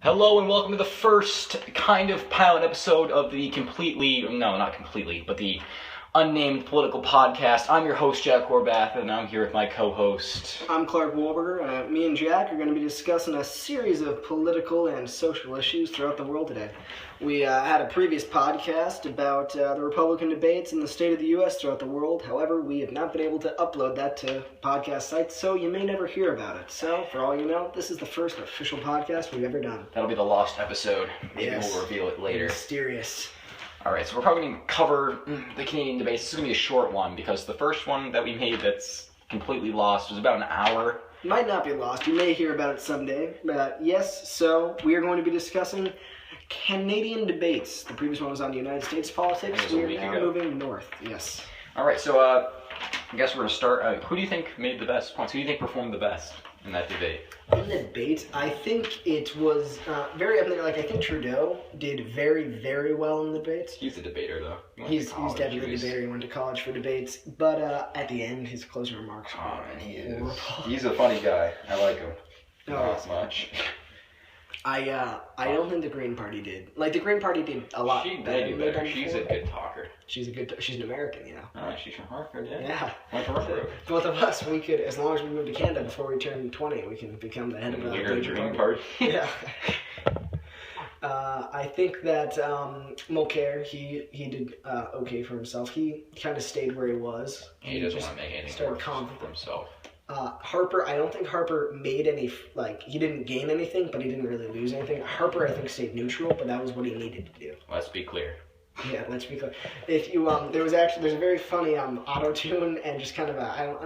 Hello and welcome to the first kind of pilot episode of the the Unnamed Political Podcast. I'm your host, Jack Horvath, and I'm here with my co-host. I'm Clark Walburger. Me and Jack are going to be discussing a series of political and social issues throughout the world today. We had a previous podcast about the Republican debates in the state of the U.S. throughout the world. However, we have not been able to upload that to podcast sites, so you may never hear about it. So, for all you know, this is the first official podcast we've ever done. That'll be the lost episode. Maybe Yes. we'll reveal it later. Mysterious. Alright, so we're probably going to cover the Canadian debates. This is going to be a short one, because the first one that we made that's completely lost was about an hour. Might not be lost. You may hear about it someday. But yes, so we are going to be discussing Canadian debates. The previous one was on United States politics. We are now moving north. Yes. Alright, so I guess we're going to start. Who do you think made the best points? Who do you think performed the best in that debate? In the debate, I think it was very up there. I think Trudeau did very, very well in the debates. He's a debater, though. He's definitely a debater. He went to college for debates. But at the end, his closing remarks were horrible. He's a funny guy. I like him. Not much. I don't think the Green Party did. The Green Party did a lot better. They do better. She's a good talker. She's an American, you know. She's from Harper, yeah. Yeah. Went to Harper. Both of us, we could, as long as we move to Canada before we turn 20, we can become the head of the Green Party. Yeah. I think that Mulcair, he did okay for himself. He kind of stayed where he was. He doesn't want to make anything work for himself. Harper, I don't think Harper made any, he didn't gain anything, but he didn't really lose anything. Harper, I think, stayed neutral, but that was what he needed to do. Let's be clear. Yeah, let's be clear. If you, there's a very funny auto-tune and just kind of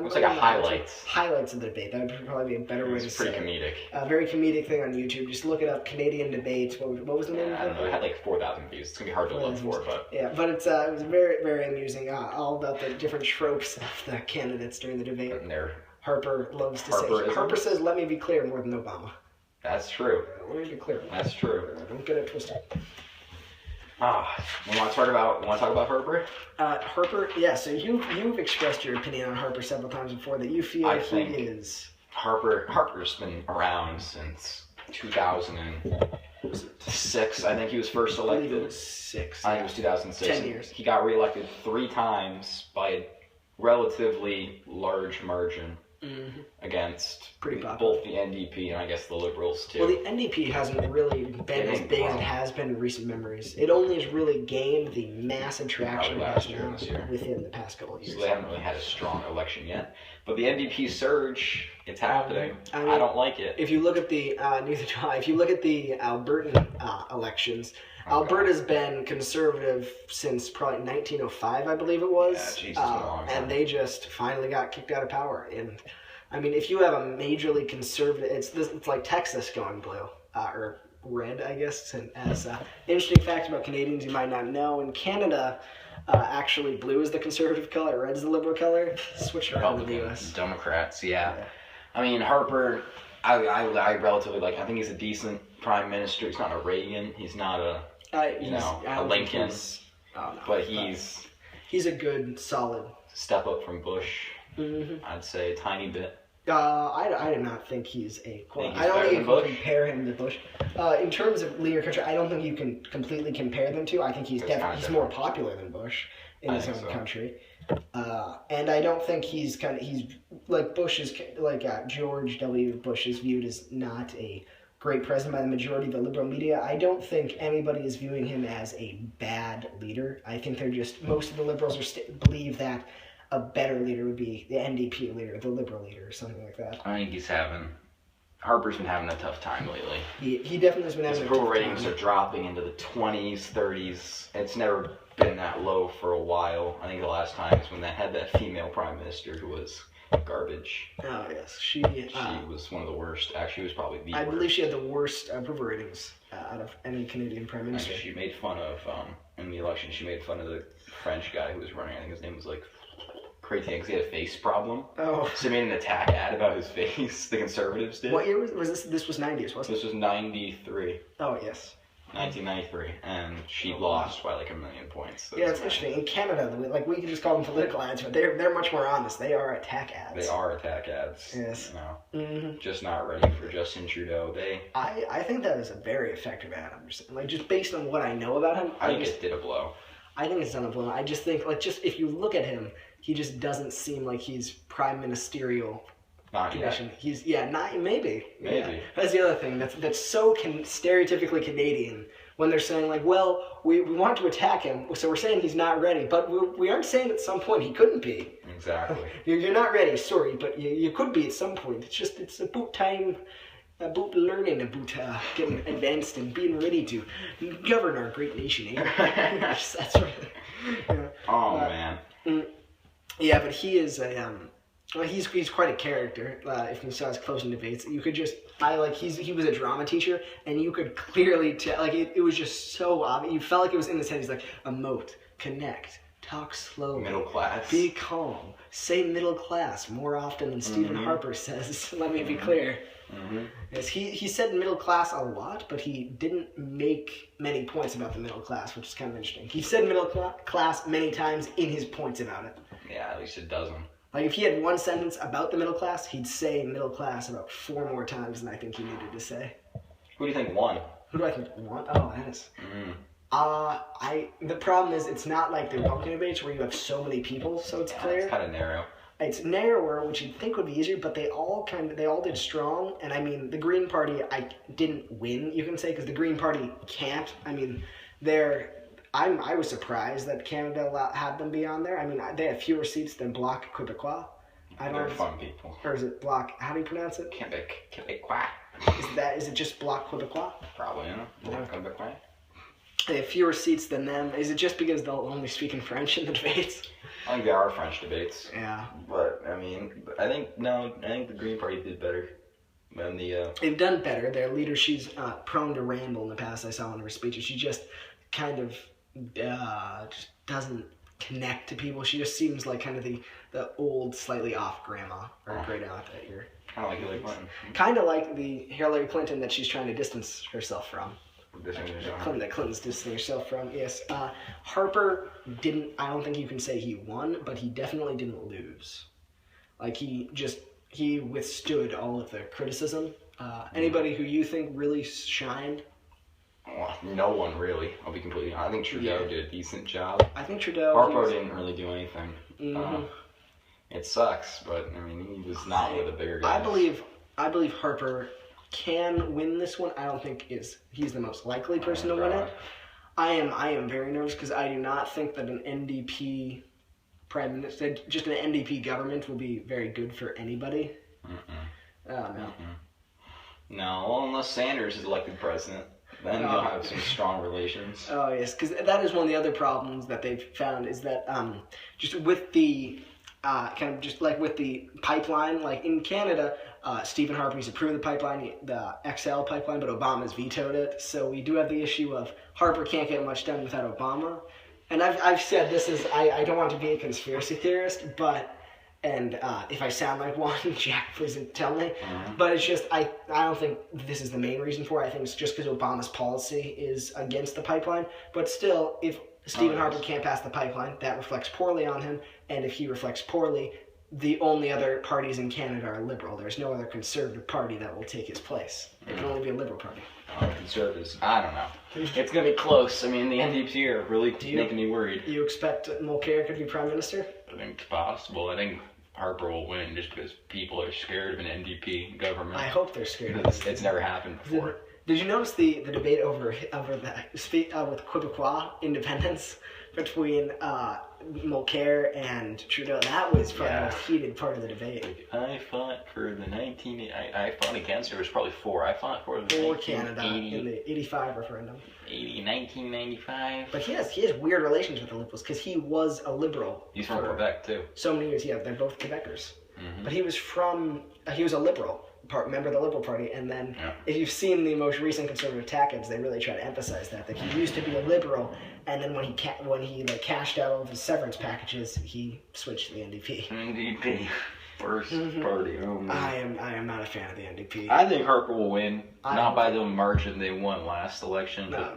it's like a highlights of the debate. That would probably be a better way to say it. It's pretty comedic. A very comedic thing on YouTube. Just look it up, Canadian debates. What was the name of it? I don't know. It had 4,000 views. It's going to be hard to look for, but... Yeah, but it was very, very amusing. All about the different tropes of the candidates during the debate. And they're... Harper loves to say. Harper says, "Let me be clear," more than Obama. That's true. Let me be clear. That's true. Don't get it twisted. We want to talk about Harper? Harper, yeah. So you've expressed your opinion on Harper several times before that you feel he is. Harper's been around since 2006. I think he was first elected. I believe it was 6. I think it was 2006. 10 years. He got reelected 3 times by a relatively large margin. Mm-hmm. Against both the NDP and I guess the Liberals too. Well, the NDP hasn't really been as big as it has been in recent memories. It only has really gained the massive traction within the past couple of years. So they haven't really had a strong election yet. But the NDP surge, it's happening. I don't like it. If you look at the if you look at the Albertan elections. Alberta's been conservative since probably 1905, I believe it was. Yeah, Jesus, a long time. And they just finally got kicked out of power. And I mean, if you have a majorly conservative, it's like Texas going blue or red, I guess. And as interesting fact about Canadians you might not know, in Canada, actually blue is the conservative color, red is the liberal color. Switch around in the U.S. Democrats, yeah. I mean, Harper, I relatively like. I think he's a decent prime minister. He's not a Reagan. He's not a a Lincoln, but he's a good, solid step up from Bush. Mm-hmm. I'd say a tiny bit. I do not think he's I don't think you can compare him to Bush. In terms of leader country, I don't think you can completely compare them to. I think he's more popular than Bush in his own country. And I don't think he's like Bush is George W. Bush is viewed as not a great president by the majority of the liberal media. I don't think anybody is viewing him as a bad leader. I think most of the liberals believe that a better leader would be the NDP leader, the liberal leader, or something like that. I think Harper's been having a tough time lately. He definitely has been having a tough time. His approval ratings are dropping into the 20s, 30s. It's never been that low for a while. I think the last time is when they had that female prime minister who was garbage. Oh, yes. She was one of the worst. Actually, she was probably the worst. I believe she had the worst approval ratings out of any Canadian prime minister. She made fun of, in the election, she made fun of the French guy who was running. I think his name was crazy because he had a face problem. Oh. So they made an attack ad about his face. The Conservatives did. What year was this? This was 90s, wasn't it? This was 93. Oh, yes. 1993, and she lost by like 1 million points. So yeah, it's interesting. In Canada, like we can just call them political ads, but they're much more honest. They are attack ads. They are attack ads. Yes. You know, just not ready for Justin Trudeau. I think that is a very effective ad. Like just based on what I know about him, I think it did a blow. I think it's done a blow. I just think if you look at him, he just doesn't seem like he's prime ministerial. Not condition. Yet. Maybe. Yeah. That's the other thing. That's so stereotypically Canadian when they're saying like, well, we want to attack him, so we're saying he's not ready, but we aren't saying at some point he couldn't be. Exactly. You're not ready. Sorry, but you could be at some point. It's about time. About learning, about getting advanced and being ready to govern our great nation. That's right. Yeah. Oh man. Yeah, but he is a. He's quite a character. If you saw his closing debates, you could just he was a drama teacher, and you could clearly tell it was just so obvious. You felt like it was in his head. He's like emote, connect, talk slowly, middle class, be calm, say middle class more often than Stephen Harper says. Let me be clear. Yes, he said middle class a lot, but he didn't make many points about the middle class, which is kind of interesting. He said middle class many times in his points about it. Yeah, at least a dozen. Like, if he had one sentence about the middle class, he'd say middle class about 4 more times than I think he needed to say. Who do you think won? Who do I think won? Oh, that is... The problem is, it's not like the Republican debates where you have so many people, so it's clear. It's kind of narrow. It's narrower, which you'd think would be easier, but they all did strong. And I mean, the Green Party, I didn't win, you can say, because the Green Party can't. I mean, I was surprised that Canada had them be on there. I mean, they have fewer seats than Bloc Québécois. They're fun people. Or is it Bloc? How do you pronounce it? Québécois. Is it just Bloc Québécois? Probably, yeah. Bloc Québécois. They have fewer seats than them. Is it just because they'll only speak in French in the debates? I think there are French debates. Yeah. But I mean, I think the Green Party did better than the. They've done better. Their leader, she's prone to ramble in the past. I saw one of her speeches. She just kind of just doesn't connect to people. She just seems like kind of the old, slightly off grandma or great aunt that you're. Kind of like Hillary Clinton. Kind of like the Hillary Clinton that she's trying to distance herself from. That Clinton's distancing herself from. Yes. Harper didn't. I don't think you can say he won, but he definitely didn't lose. Like he withstood all of the criticism. Anybody who you think really shined? Well, no one really. I'll be completely honest. I think Trudeau did a decent job. I think Trudeau. Harper didn't really do anything. It sucks, but I mean, he was not one of the bigger guys. I believe Harper can win this one. I don't think he's the most likely person to win it. I am very nervous because I do not think that an NDP prime minister, just an NDP government, will be very good for anybody. No. No, unless Sanders is elected president. Then you'll have some strong relations. Oh, yes, because that is one of the other problems that they've found is that just with the with the pipeline, like in Canada, Stephen Harper's approved the pipeline, the XL pipeline, but Obama's vetoed it. So we do have the issue of Harper can't get much done without Obama. And I've said this is, I don't want to be a conspiracy theorist, but... And if I sound like one, Jack, please tell me. But it's just, I don't think this is the main reason for it. I think it's just because Obama's policy is against the pipeline. But still, if Stephen Harper can't pass the pipeline, that reflects poorly on him. And if he reflects poorly, the only other parties in Canada are liberal. There's no other conservative party that will take his place. It can only be a liberal party. Conservatives, I don't know. It's going to be close. I mean, the NDP are really making me worried. Do you expect Mulcair could be prime minister? I think it's possible. I think Harper will win just because people are scared of an NDP government. I hope they're scared of it. It's never happened before. Did you notice the debate over with Québécois independence between Mulcair and Trudeau? That was probably the most heated part of the debate. I fought for the I fought against, there was probably 4. I fought for Canada in the 85 referendum. 1995. But he has weird relations with the Liberals because he was a Liberal. He's from Quebec too. So many years, yeah, they're both Quebecers. But he was a Liberal. Member of the Liberal Party, and then if you've seen the most recent Conservative attack ads, they really try to emphasize that he used to be a Liberal, and then when he cashed out all of his severance packages, he switched to the NDP. First party. Oh, man. I am not a fan of the NDP. I think Harper will win. Not by the margin they won last election. No.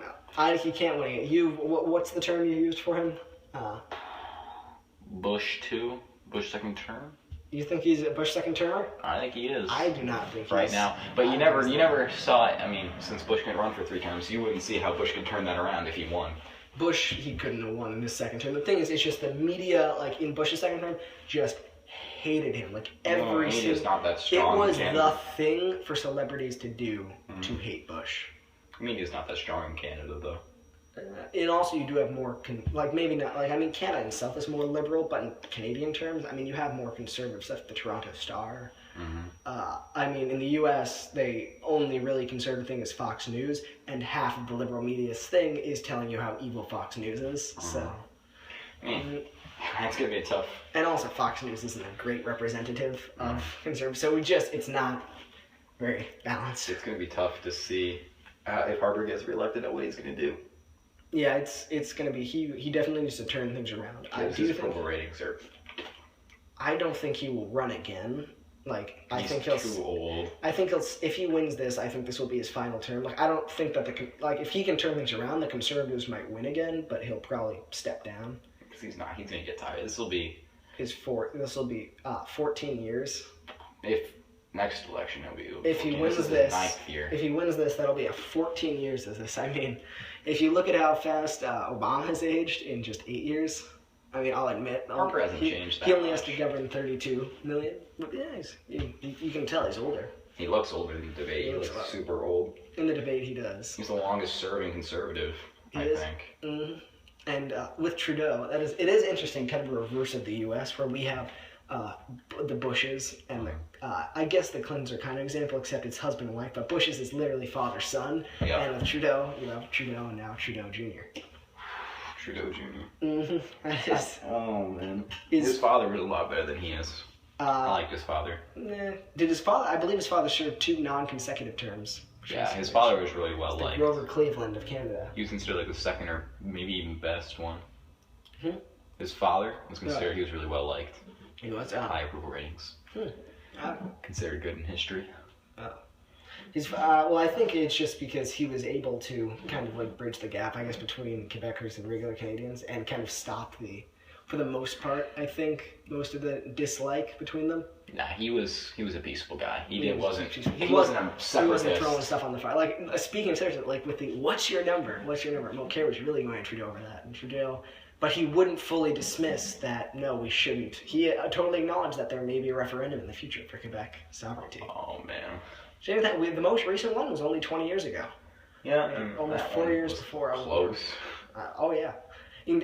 He can't win it. What's the term you used for him? Bush 2? Bush second term? You think he's a Bush second termer? I think he is. I do not think he is. Right now. But you never saw it. I mean, since Bush couldn't run for 3 terms, you wouldn't see how Bush could turn that around if he won. Bush, he couldn't have won in his second term. The thing is, it's just the media, like in Bush's second term, just hated him. Like every single... media's not that strong. It was the thing for celebrities to do to hate Bush. Media's not that strong in Canada, though. And also, you do have more, maybe not, Canada itself is more liberal, but in Canadian terms, you have more conservative stuff, the Toronto Star. In the U.S., they only really conservative thing is Fox News, and half of the liberal media's thing is telling you how evil Fox News is, so... That's going to be tough. And also, Fox News isn't a great representative of conservatives, so it's not very balanced. It's going to be tough to see if Harper gets reelected and what he's going to do. Yeah, it's going to be... He definitely needs to turn things around. His approval ratings are... I don't think he will run again. I think he's too old. I think if he wins this, I think this will be his final term. I don't think that if he can turn things around, the Conservatives might win again, but he'll probably step down. Because he's not. He's going to get tired. This will be 14 years. If next election it'll be. If he wins this, 9th year. If he wins this, that'll be 14 years of this. If you look at how fast Obama has aged in just 8 years. I'll admit. Harper hasn't changed that He only has to govern 32 million. But yeah, you can tell he's older. He looks older in the debate. He looks super old. In the debate, he does. He's the longest serving conservative, I think. Mm-hmm. And with Trudeau, it is interesting, kind of a reverse of the U.S., where we have the Bushes and I guess the Clintons are kind of example, except it's husband and wife. But Bushes is literally father-son. Yep. And with Trudeau, Trudeau and now Trudeau Jr. Trudeau Jr. Mm-hmm. Oh, man. His father was a lot better than he is. I like his father. Did his father... I believe his father served 2 non-consecutive terms. Yeah, his father was really well liked. Grover Cleveland of Canada. He was considered the second or maybe even best one. His father was considered... He was really well liked. He was? High approval ratings. Considered good in history. I think it's just because he was able to kind of bridge the gap, I guess, between Quebecers and regular Canadians, and kind of stop for the most part, I think, most of the dislike between them. Nah, he was a peaceful guy. He wasn't a separatist. He wasn't throwing stuff on the fire. Speaking of separatist, with the what's your number? Mulcair was really going Trudeau over that, and Trudeau. But he wouldn't fully dismiss that, no, we shouldn't. He totally acknowledged that there may be a referendum in the future for Quebec sovereignty. Oh, man. The most recent one was only 20 years ago. Yeah. Only 4 years before. Close. Yeah.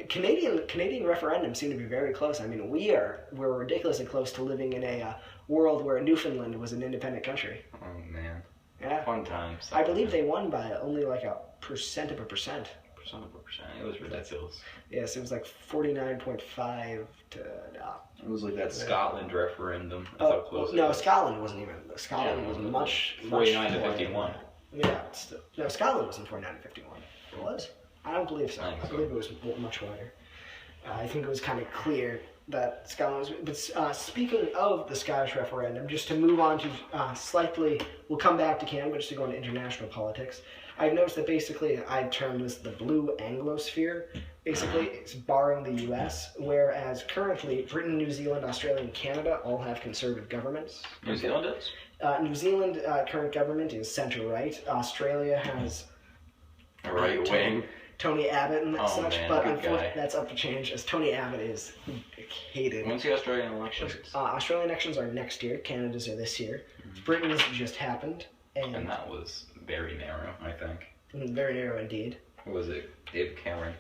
Canadian referendums seem to be very close. We're ridiculously close to living in a world where Newfoundland was an independent country. Oh, man. Yeah. Fun times. I believe they won by only a percent of a percent. It was ridiculous. Yes, it was 49.5 to... it was that Scotland referendum. That's how close it was. Scotland wasn't even... Scotland was much... 49 to 51. Yeah, still... No, Scotland wasn't 49 to 51. It was? I don't believe so. I believe it was much wider. I think it was kind of clear that Scotland was... But speaking of the Scottish referendum, just to move on to slightly... We'll come back to Canada, just to go into international politics. I've noticed that basically I've termed this the blue Anglosphere. Basically, it's barring the U.S., whereas currently Britain, New Zealand, Australia, and Canada all have conservative governments. New Zealand does? New Zealand current government is centre-right. Australia has... a right wing. Tony Abbott and such, man, but unfortunately that's up to change, as Tony Abbott is hated. When's the Australian elections? Australian elections are next year. Canada's are this year. Britain's just happened. And that was very narrow, I think. Very narrow indeed. Was it David Cameron?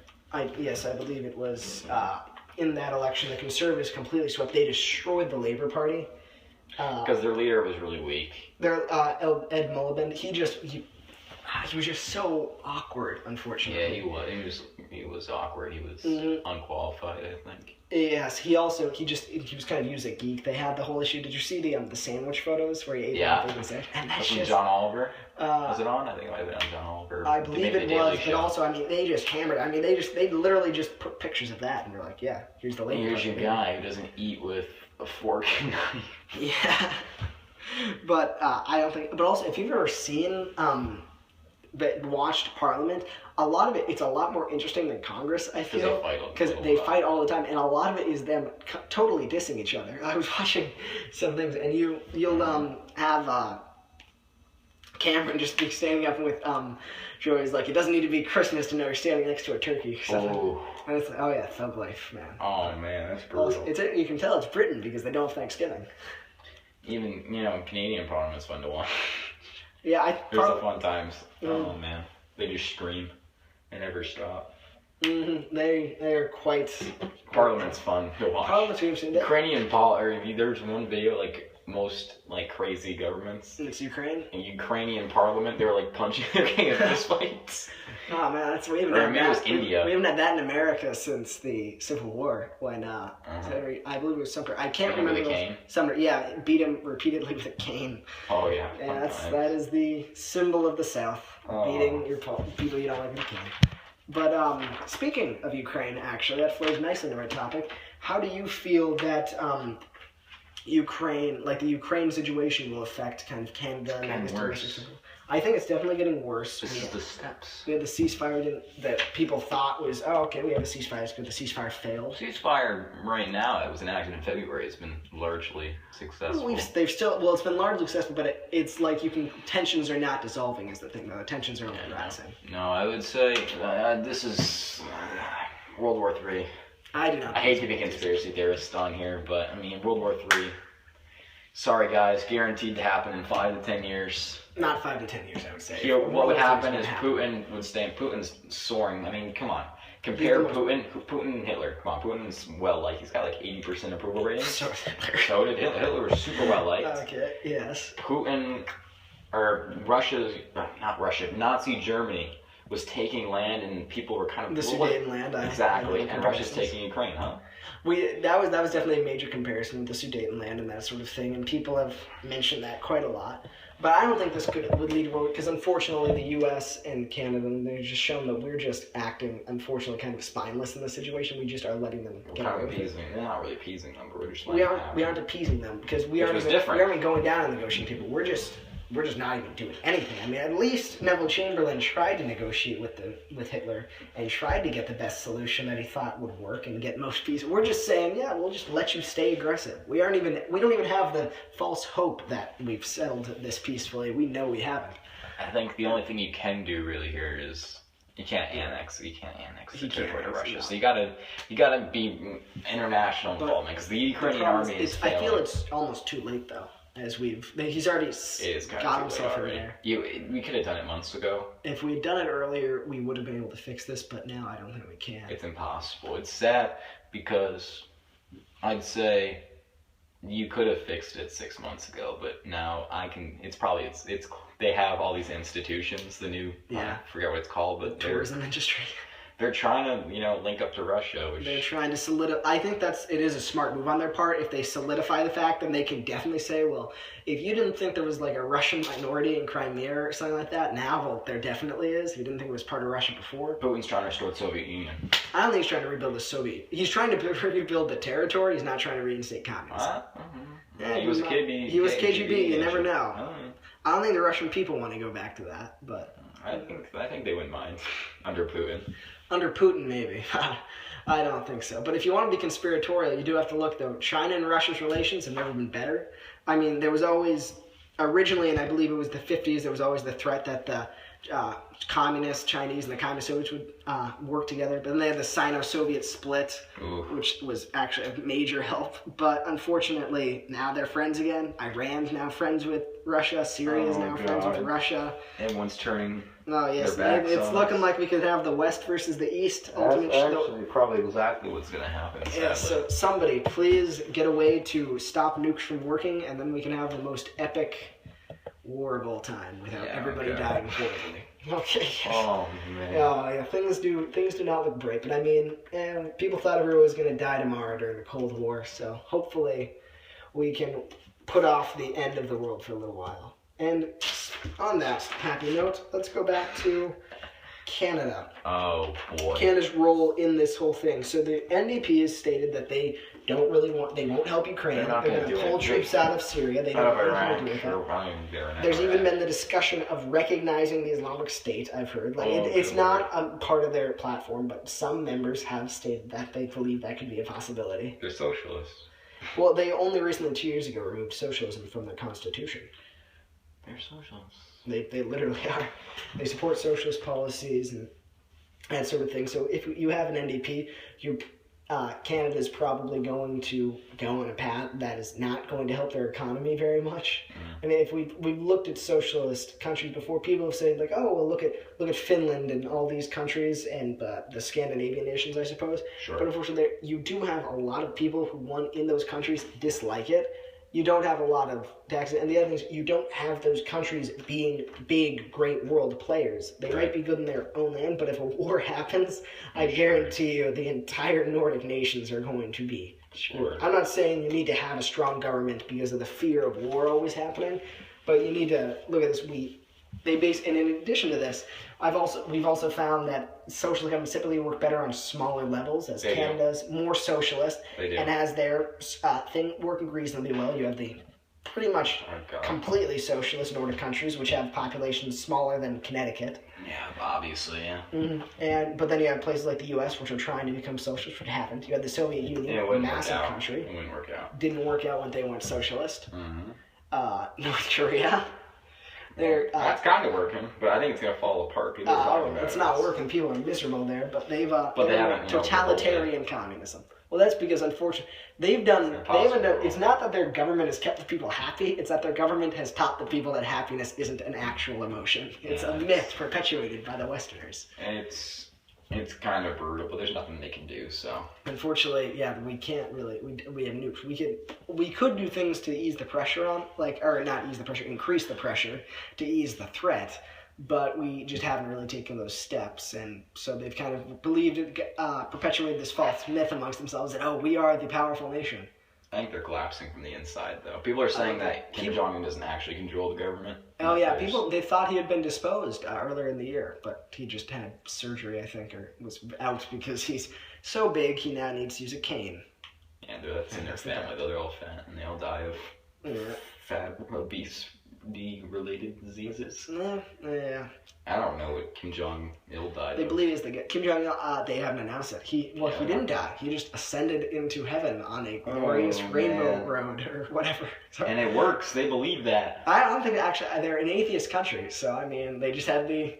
Yes, I believe it was. In that election, the Conservatives completely swept. They destroyed the Labour Party. Because their leader was really weak. Ed Miliband, he was just so awkward, unfortunately. Yeah, he was awkward. He was unqualified, I think. Yes, he was kind of used as a geek. They had the whole issue. Did you see the sandwich photos where he ate everything? And that's just John Oliver. Was it on? I think it might have been on John Oliver. I believe it was, but also, I mean, they just hammered. I mean, they literally just put pictures of that, and they're like, yeah, here's the link. Here's your guy who doesn't eat with a fork and knife. Yeah, but I don't think. But also, if you've ever seen watched Parliament, a lot of it's a lot more interesting than Congress, I feel, because they fight all the time, and a lot of it is them totally dissing each other. I was watching some things, and you'll have Cameron just be standing up with Joey's like, it doesn't need to be Christmas to know you're standing next to a turkey. So, and it's like, oh yeah, thug life, man. Oh man, that's brutal. You can tell it's Britain because they don't have Thanksgiving. Even Canadian Parliament's fun to watch. Yeah, there's the fun times. Oh man, they just scream and never stop. They're quite. Parliament's fun to watch. Parliament's interesting. Ukrainian there's one video most crazy governments. It's Ukraine. In Ukrainian Parliament, they were punching their king in fist fights. Oh man, we haven't had that. It was India. We haven't had that in America since the Civil War when I believe it was Sumter. I can't remember the cane. Sumter, yeah, beat him repeatedly with a cane. Oh yeah. And that is the symbol of the South, beating your people you don't like with a cane. But speaking of Ukraine, actually, that flows nicely into our topic. How do you feel that Ukraine, the Ukraine situation, will affect kind of Canada and worse? I think it's definitely getting worse. This is the steps. We had the ceasefire that people thought was, we have a ceasefire. It's good. The ceasefire failed. Ceasefire right now, it was enacted in February. It's been largely successful. It's been largely successful, but it's like tensions are not dissolving is the thing, though. The tensions are only rising. No, I would say this is World War III. I do not. I hate to be a conspiracy theorist on here, but I mean, World War III. Sorry, guys, guaranteed to happen in 5 to 10 years. Not 5 to 10 years, I would say. What would happen is Putin would stay. Putin's soaring. I mean, come on. Compare Putin and Hitler. Come on, Putin's well-liked. He's got 80% approval rating. So did Hitler. Hitler was super well-liked. Okay, yes. Nazi Germany was taking land and people were kind of... The Sudetenland. Exactly, and Russia's taking Ukraine, huh? That was definitely a major comparison with the Sudetenland and that sort of thing, and people have mentioned that quite a lot. But I don't think this would lead to war, because unfortunately the U.S. and Canada, they've just shown that we're just acting, unfortunately, kind of spineless in this situation. We just are letting them get away with it. We're not really appeasing them, but we're just we aren't appeasing them, because we aren't even going down and negotiating people. We're just not even doing anything. I mean, at least Neville Chamberlain tried to negotiate with Hitler and tried to get the best solution that he thought would work and get most peace. We're just saying, yeah, we'll just let you stay aggressive. We don't even have the false hope that we've settled this peacefully. We know we haven't. I think the only thing you can do really here is you can't annex the territory to Russia. So you gotta be international involvement, because the Ukrainian army is failing. I feel it's almost too late though. He's already got himself in there. We could have done it months ago. If we had done it earlier, we would have been able to fix this, but now I don't think we can. It's impossible. It's sad because I'd say you could have fixed it 6 months ago, but now they have all these institutions, the new, I forget what it's called, but the tourism industry. They're trying to, link up to Russia. They're trying to solidify. I think it is a smart move on their part. If they solidify the fact, then they can definitely say, well, if you didn't think there was a Russian minority in Crimea or something like that, now, there definitely is. If you didn't think it was part of Russia before. Putin's trying to restore the Soviet Union. I don't think he's trying to rebuild the Soviet. He's trying to rebuild the territory. He's not trying to reinstate communism. Yeah, he was KGB. He was KGB. You never know. I don't think the Russian people want to go back to that, but I think they wouldn't mind under Putin. Under Putin, maybe. I don't think so. But if you want to be conspiratorial, you do have to look, though. China and Russia's relations have never been better. I mean, there was always, originally, and I believe it was the 50s, there was always the threat that the communist Chinese and the communist Soviets would work together. But then they had the Sino-Soviet split, which was actually a major help. But unfortunately, now they're friends again. Iran's now friends with Russia. Syria is now friends with Russia. Everyone's turning... Oh, yes. It's looking like we could have the West versus the East. That's actually probably exactly what's going to happen. Yeah, so somebody, please get a way to stop nukes from working, and then we can have the most epic war of all time without everybody dying horribly. Okay. Oh man. Yeah, things do not look great. But I mean, people thought everyone was going to die tomorrow during the Cold War. So hopefully, we can put off the end of the world for a little while. And on that happy note, let's go back to Canada. Oh boy. Canada's role in this whole thing. So the NDP has stated that they won't help Ukraine. They're going to pull troops out of Syria. They don't want to do that. There's even been the discussion of recognizing the Islamic State, I've heard. It's not part of their platform, but some members have stated that they believe that could be a possibility. They're socialists. Well, they only recently, 2 years ago, removed socialism from their constitution. They're socialists. They literally are. They support socialist policies and that sort of thing. So if you have an NDP, Canada is probably going to go on a path that is not going to help their economy very much. I mean, if we've looked at socialist countries before, people have said like, oh, well, look at Finland and all these countries and the Scandinavian nations, I suppose. Sure. But unfortunately, you do have a lot of people who in those countries dislike it. You don't have a lot of taxes, and the other thing is you don't have those countries being big, great world players. They might be good in their own land, but if a war happens, I guarantee you the entire Nordic nations are going to be. Sure. I'm not saying you need to have a strong government because of the fear of war always happening, but you need to look at this. And in addition to this, we've also found that social governments typically work better on smaller levels, as Canada's more socialist and has their thing working reasonably well. You have the pretty much completely socialist Nordic countries, which have populations smaller than Connecticut. Yeah, obviously, yeah. Mm-hmm. But then you have places like the U.S., which are trying to become socialist, but haven't. You had the Soviet Union, a massive country. It wouldn't work out. Didn't work out when they went socialist. Mm-hmm. North Korea. That's kind of working, but I think it's going to fall apart. It's not working. People are miserable there, but they haven't totalitarian communism. Well, that's because unfortunately it's not that their government has kept the people happy; it's that their government has taught the people that happiness isn't an actual emotion. It's a myth perpetuated by the Westerners. And it's kind of brutal, but there's nothing they can do. So unfortunately, we can't really. We have nukes. We could do things to ease the pressure on, or not ease the pressure, increase the pressure to ease the threat. But we just haven't really taken those steps, and so they've kind of perpetuated this false myth amongst themselves that we are the powerful nation. I think they're collapsing from the inside, though. People are saying that Kim Jong-un doesn't actually control the government. Oh yeah, they thought he had been disposed earlier in the year, but he just had surgery, I think, or was out because he's so big he now needs to use a cane. Yeah, that's in their family, though. They're all fat, and they all die of fat, obesity-related diseases. Yeah. I don't know what Kim Jong-il died They of. believe Kim Jong-il, they haven't announced it. He didn't die. He just ascended into heaven on a glorious rainbow road or whatever. So, and it works. They believe that. I don't think they're an atheist country, so I mean, they just had he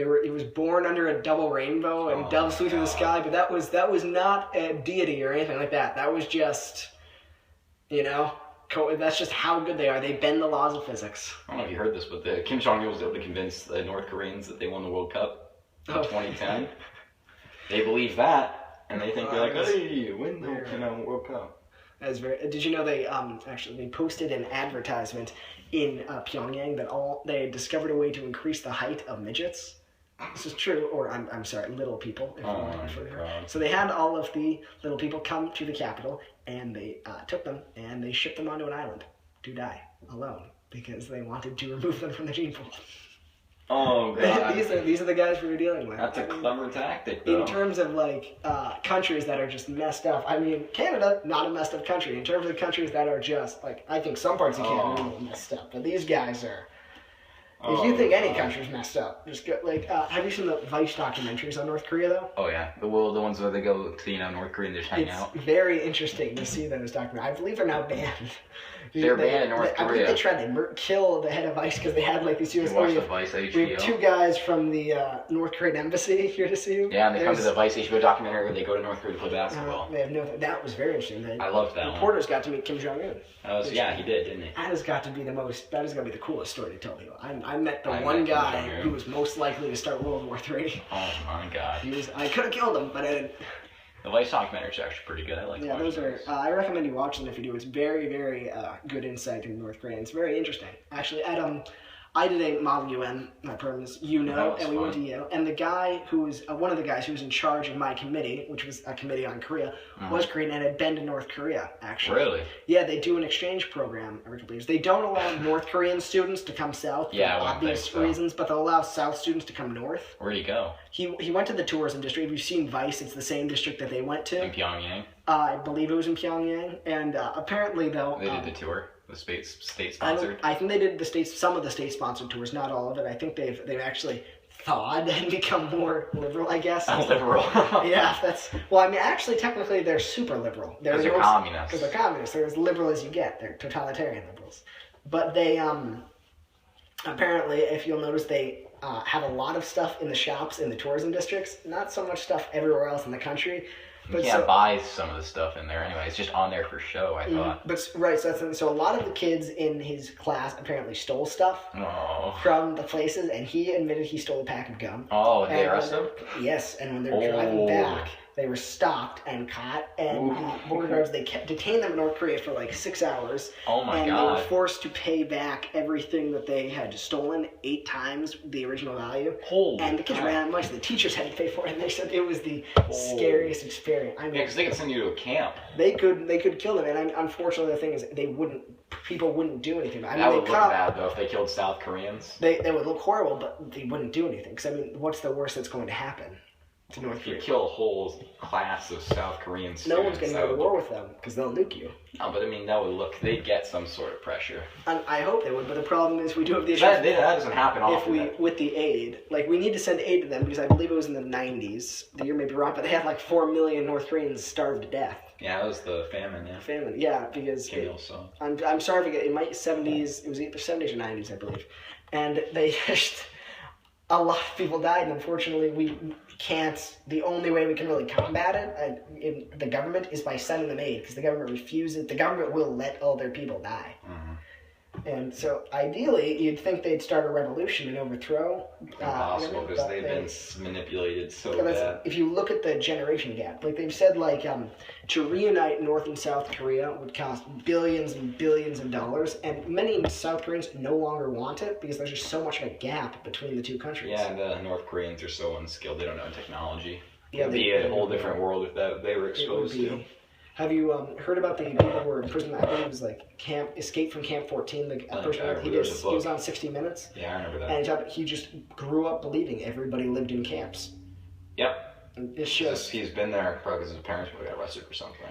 was born under a double rainbow and doves flew through the sky, but that was not a deity or anything like that. That was just, that's just how good they are. They bend the laws of physics. I don't know if you heard this, but Kim Jong-il was able to convince the North Koreans that they won the World Cup in 2010. They believe that, and they think they're like, hey, win the World Cup. That's did you know they posted an advertisement in Pyongyang that they discovered a way to increase the height of midgets? This is true, or I'm sorry, little people. So they had all of the little people come to the capital, and they took them and they shipped them onto an island to die alone because they wanted to remove them from the gene pool. Oh god! These are the guys we were dealing with. That's a clever tactic, though. In terms of countries that are just messed up, I mean, Canada, not a messed up country. In terms of countries that are just I think some parts of Canada are messed up, but these guys are. If you think any country's messed up, just go, have you seen the Vice documentaries on North Korea, though? Oh, yeah. The ones where they go to, North Korea and just hang out. It's very interesting to see those documentaries. I believe they're now banned. They're banned in North Korea. I believe they tried to kill the head of Vice because they had these US. Watch the Vice HBO. We have two guys from the North Korean embassy here to see them. Yeah, and they come to the Vice HBO documentary where they go to North Korea to play basketball. That was very interesting. I loved that reporters got to meet Kim Jong-un. Yeah, he did, didn't he? That has got to be the coolest story to tell people. I met the one guy who was most likely to start World War III. Oh my god. I could have killed him, but I didn't. The Vice documentary is actually pretty good. I like those are. I recommend you watch them if you do. It's very, very good insight into North Korea. It's very interesting. Actually, I did a Model UN, my program is and we went to Yale. And the guy who was, one of the guys who was in charge of my committee, which was a committee on Korea, was Korean and had been to North Korea, actually. Really? Yeah, they do an exchange program every couple years. They don't allow North Korean students to come south for obvious reasons, but they'll allow South students to come north. Where'd he go? He went to the tourism district. If you've seen Vice, it's the same district that they went to. In Pyongyang? I believe it was in Pyongyang. And apparently, though... They did the tour? The state-sponsored? I think they did some of the state-sponsored tours, not all of it. I think they've actually thawed and become more liberal, I guess. Liberal. Yeah, that's... Well, I mean, actually, technically, they're super liberal. Because they're communists. Because they're communists. They're as liberal as you get. They're totalitarian liberals. But they, apparently, if you'll notice, they have a lot of stuff in the shops in the tourism districts. Not so much stuff everywhere else in the country. You can't buy some of the stuff in there anyway. It's just on there for show, I thought. But right, so a lot of the kids in his class apparently stole stuff from the places, and he admitted he stole a pack of gum. Oh, and they arrested him? Yes, and when they were driving back, they were stopped and caught, and the border guards, they detained them in North Korea for like 6 hours. Oh my God. And they were forced to pay back everything that they had stolen 8 times the original value. And the kids ran out of money, so the teachers had to pay for it, and they said it was the scariest experience. I mean, because they could send you to a camp. They could kill them, and unfortunately the thing is, people wouldn't do anything. I mean, that would look bad, though, if they killed South Koreans. They would look horrible, but they wouldn't do anything, because, I mean, what's the worst that's going to happen? If you kill a whole class of South Korean students, no one's going to go to war with them because they'll nuke you. No, but I mean, they'd get some sort of pressure. And I hope they would, but the problem is we do have the issue. That doesn't happen often. With the aid, like we need to send aid to them because I believe it was in the 90s. The year may be wrong, but they had like 4 million North Koreans starved to death. Yeah, that was the famine. Yeah. Famine, yeah, because I'm sorry to forget. It might 70s. It was either 70s or 90s, I believe, and they just. A lot of people died, and unfortunately, we can't. The only way we can really combat it in the government is by sending them aid, because the government refuses. The government will let all their people die. And so, ideally, you'd think they'd start a revolution and overthrow. Impossible, because they've been manipulated so bad. If you look at the generation gap, like they've said, to reunite North and South Korea would cost billions and billions of dollars, and many South Koreans no longer want it because there's just so much of a gap between the two countries. Yeah, and the North Koreans are so unskilled; they don't know technology. Yeah, it'd be a whole different world if they were exposed to. Have you heard about the people who were in prison? I believe it was Escape from Camp 14. The person he was on 60 Minutes. Yeah, I remember that. And he just grew up believing everybody lived in camps. Yep. And it's just he's been there probably because his parents probably got arrested for something.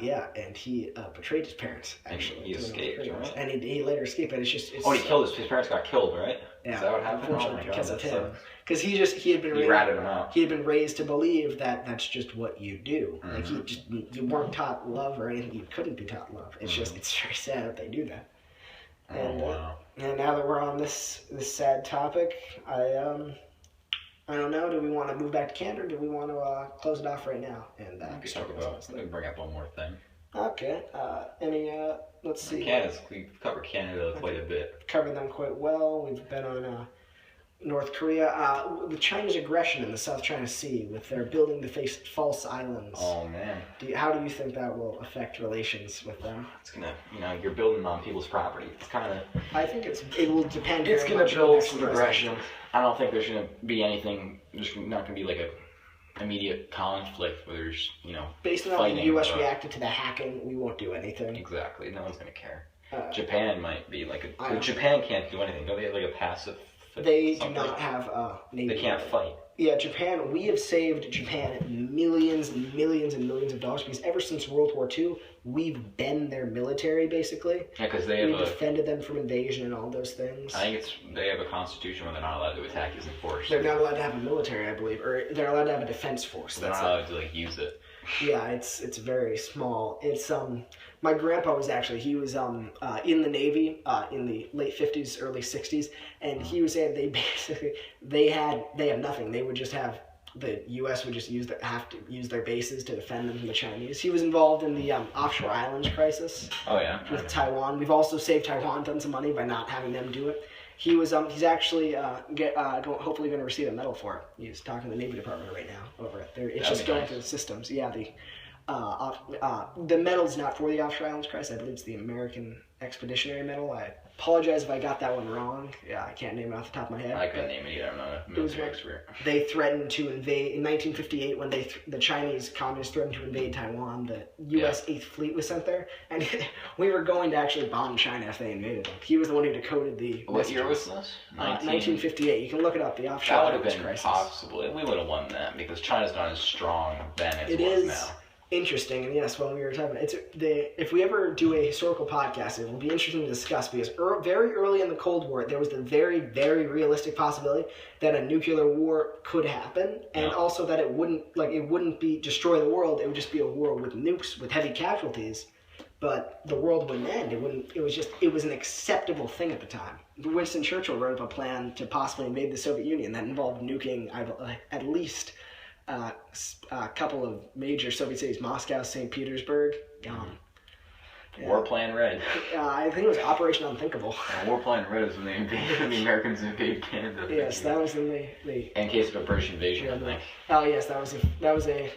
Yeah, and he betrayed his parents, actually. He escaped, right? And he later escaped, but it's just... he killed his parents got killed, right? Yeah. Is that what happened? Unfortunately, because of him. Because he had been ratted him out. He had been raised to believe that that's just what you do. Like, you weren't taught love or anything. You couldn't be taught love. It's just, it's very sad that they do that. And, and now that we're on this sad topic, I don't know. Do we want to move back to Canada, or do we want to close it off right now? And we can bring up one more thing. Okay. Let's see. We've covered Canada quite a bit. Covered them quite well. We've been on North Korea. The Chinese aggression in the South China Sea, with their building the false islands. Oh, man. How do you think that will affect relations with them? It's going to, you're building on people's property. It's kind of... I think it will depend. It's going to build some aggression. I don't think there's going to be anything, there's not going to be like a immediate conflict where there's, based on how the U.S. reacted to the hacking, we won't do anything. Exactly. No one's going to care. Japan might be Japan can't do anything. Don't they have like a passive... They do not have Navy. They can't fight. Yeah, Japan, we have saved Japan millions and millions and millions of dollars because ever since World War II, we've been their military, basically. Yeah, because we defended them from invasion and all those things. I think they have a constitution where they're not allowed to attack using force. They're not allowed to have a military, I believe, or they're allowed to have a defense force. They're not allowed to use it. Yeah, it's very small. It's my grandpa was he was in the Navy in the late 50s, early 60s, and he was saying they have nothing. They would just have the U.S. would just have to use their bases to defend them from the Chinese. He was involved in the offshore islands crisis. Oh yeah. With Taiwan, we've also saved Taiwan tons of money by not having them do it. He was he's actually hopefully going to receive a medal for it. He's talking to the Navy Department right now over it. It's just going through the systems. Yeah, the medal's not for the offshore islands crisis. I believe it's the American Expeditionary Medal. apologize if I got that one wrong. Yeah, I can't name it off the top of my head. I couldn't name it either. I'm not a military expert. They threatened to invade in 1958 when the Chinese communists threatened to invade Taiwan. The U.S. 8th Fleet was sent there, and we were going to actually bomb China if they invaded them. He was the one who decoded the. What year was this? 1958. You can look it up. The offshore. That would have been possibly. We would have won that because China's not as strong then as it was now. Interesting, and yes, when we were talking, if we ever do a historical podcast, it will be interesting to discuss because very early in the Cold War, there was the very, very realistic possibility that a nuclear war could happen, and also that it wouldn't be destroy the world. It would just be a war with nukes, with heavy casualties, but the world wouldn't end. It was an acceptable thing at the time. Winston Churchill wrote up a plan to possibly invade the Soviet Union that involved nuking at least a couple of major Soviet cities, Moscow, St. Petersburg. War Plan Red. I think it was Operation Unthinkable. War Plan Red is when the Americans invaded Canada. Yes, that was in the in case of a British invasion, I think. Oh yes, that was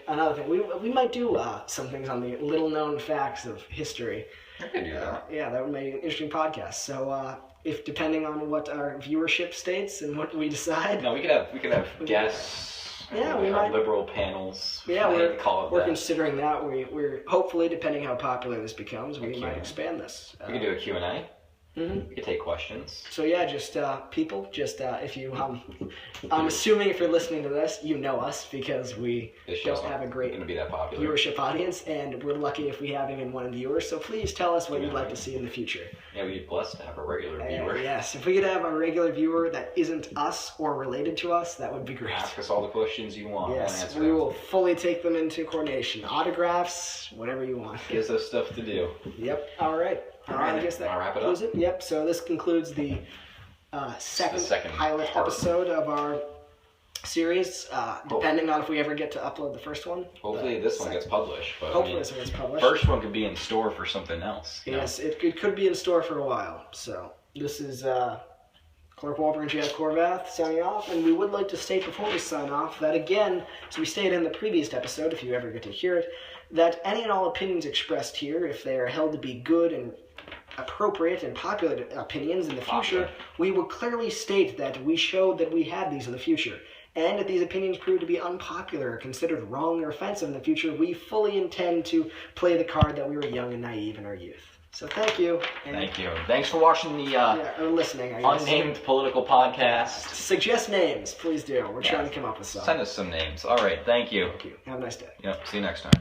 another thing. We might do some things on the little known facts of history. I could do that. Yeah, that would make an interesting podcast. So if depending on what our viewership states and what we decide. No, we could have guests. Yeah, we might. Liberal panels. Yeah, we're considering that. We're hopefully, depending how popular this becomes, we might expand this. We could do a Q&A. Mm-hmm. We could take questions. So yeah, just people, if you, I'm assuming if you're listening to this, you know us because we don't have a great viewership audience, and we're lucky if we have even one viewer. So please tell us what you'd like to see in the future. Yeah, we'd be blessed to have a regular viewer. Yes, if we could have a regular viewer that isn't us or related to us, that would be great. Ask us all the questions you want. Yes, we will fully take them into coordination. Autographs, whatever you want. Gives us stuff to do. Yep. All right. I guess that wrap it concludes it. Yep. So this concludes the second pilot episode of our series. Depending on if we ever get to upload the first one. Hopefully this one gets published. But hopefully this one gets published. First one could be in store for something else. Yes, it could be in store for a while. So this is Clerk Walburger and Jack Horvath signing off, and we would like to state before we sign off that again, as we stated in the previous episode, if you ever get to hear it, that any and all opinions expressed here, if they are held to be good and appropriate and popular opinions in the future, we will clearly state that we showed that we had these in the future. And if these opinions prove to be unpopular or considered wrong or offensive in the future, we fully intend to play the card that we were young and naive in our youth. So thank you. Thank you. Thanks for watching the or listening, I guess. Unnamed Political Podcast. Suggest names, please do. We're trying to come up with some. Send us some names. All right. Thank you. Thank you. Have a nice day. Yep. See you next time.